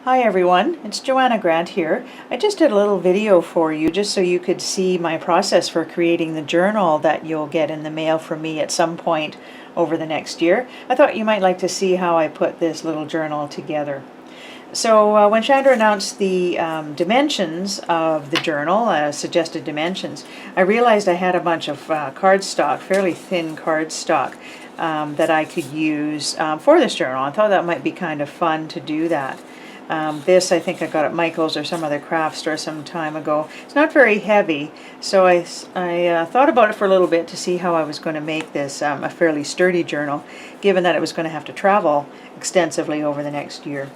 Hi everyone, it's Joanna Grant here. I just did a little video for you just so you could see my process for creating the journal that you'll get in the mail from me at some point over the next year. I thought you might like to see how I put this little journal together. So when Chandra announced the dimensions of the journal, suggested dimensions, I realized I had a bunch of cardstock, fairly thin cardstock, that I could use for this journal. I thought that might be kind of fun to do that. This I think I got at Michael's or some other craft store some time ago. It's not very heavy, so I thought about it for a little bit to see how I was going to make this a fairly sturdy journal, given that it was going to have to travel extensively over the next year.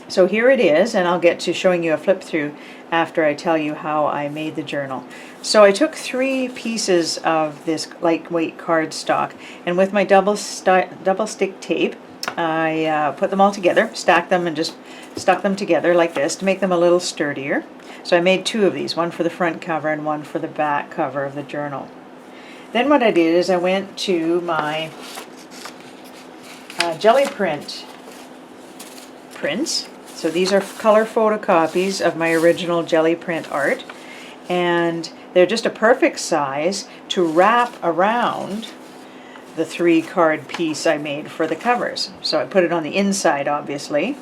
So here it is, and I'll get to showing you a flip through after I tell you how I made the journal. So I took 3 pieces of this lightweight cardstock, and with my double stick tape, I put them all together, stacked them, and just stuck them together like this to make them a little sturdier. So I made 2 of these, one for the front cover and one for the back cover of the journal. Then what I did is I went to my jelly prints. So these are color photocopies of my original jelly print art, and they're just a perfect size to wrap around the 3 card piece I made for the covers. So I put it on the inside, obviously,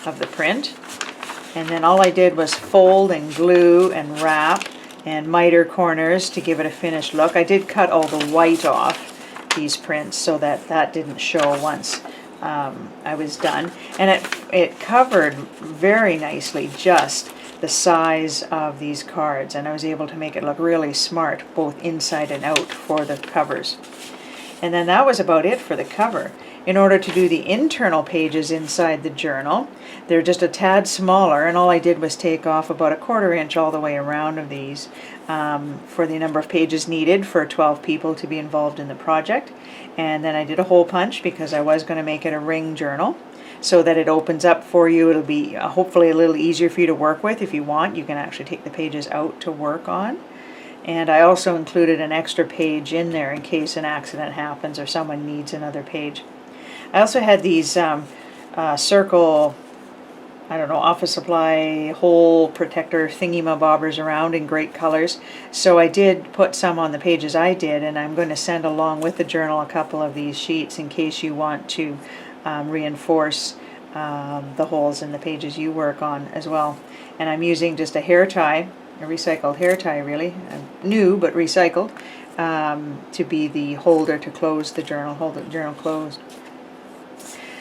of the print, and then all I did was fold and glue and wrap and miter corners to give it a finished look. I did cut all the white off these prints so that that didn't show once I was done, and it covered very nicely just the size of these cards, and I was able to make it look really smart both inside and out for the covers. And then that was about it for the cover. In order to do the internal pages inside the journal, they're just a tad smaller, and all I did was take off about a 1/4 inch all the way around of these for the number of pages needed for 12 people to be involved in the project. And then I did a hole punch because I was going to make it a ring journal so that it opens up for you. It'll be hopefully a little easier for you to work with. If you want, you can actually take the pages out to work on. And I also included an extra page in there in case an accident happens or someone needs another page. I also had these circle, I don't know, office supply hole protector thingy-mabobbers around in great colors. So I did put some on the pages I did, and I'm going to send along with the journal a couple of these sheets in case you want to reinforce the holes in the pages you work on as well. And I'm using just a hair tie, a recycled hair tie really, new but recycled, to be the holder to close the journal, hold the journal closed.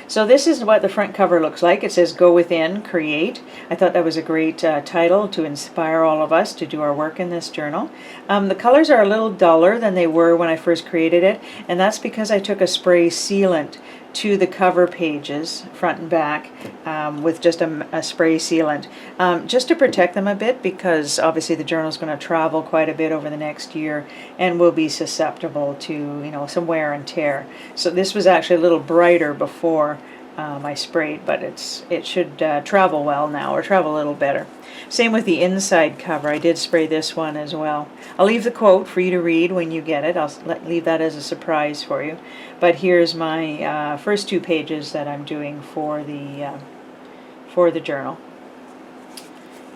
So this is what the front cover looks like. It says "Go Within, Create." I thought that was a great title to inspire all of us to do our work in this journal. The colors are a little duller than they were when I first created it, and that's because I took a spray sealant to the cover pages, front and back, with just a spray sealant, just to protect them a bit, because obviously the journal is going to travel quite a bit over the next year and will be susceptible to some wear and tear. So this was actually a little brighter before I sprayed, but it should travel well now, or travel a little better. Same with the inside cover. I did spray this one as well. I'll leave the quote for you to read when you get it. I'll leave that as a surprise for you. But here's my first 2 pages that I'm doing for the journal.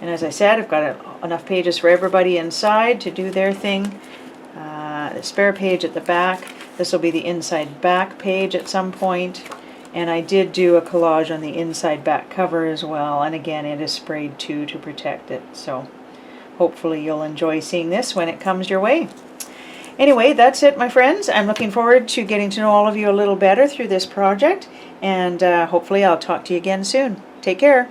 And as I said, I've got enough pages for everybody inside to do their thing. The spare page at the back. This will be the inside back page at some point. And I did do a collage on the inside back cover as well, and again it is sprayed too to protect it. So hopefully you'll enjoy seeing this when it comes your way. Anyway, that's it, my friends. I'm looking forward to getting to know all of you a little better through this project, and hopefully I'll talk to you again soon. Take care.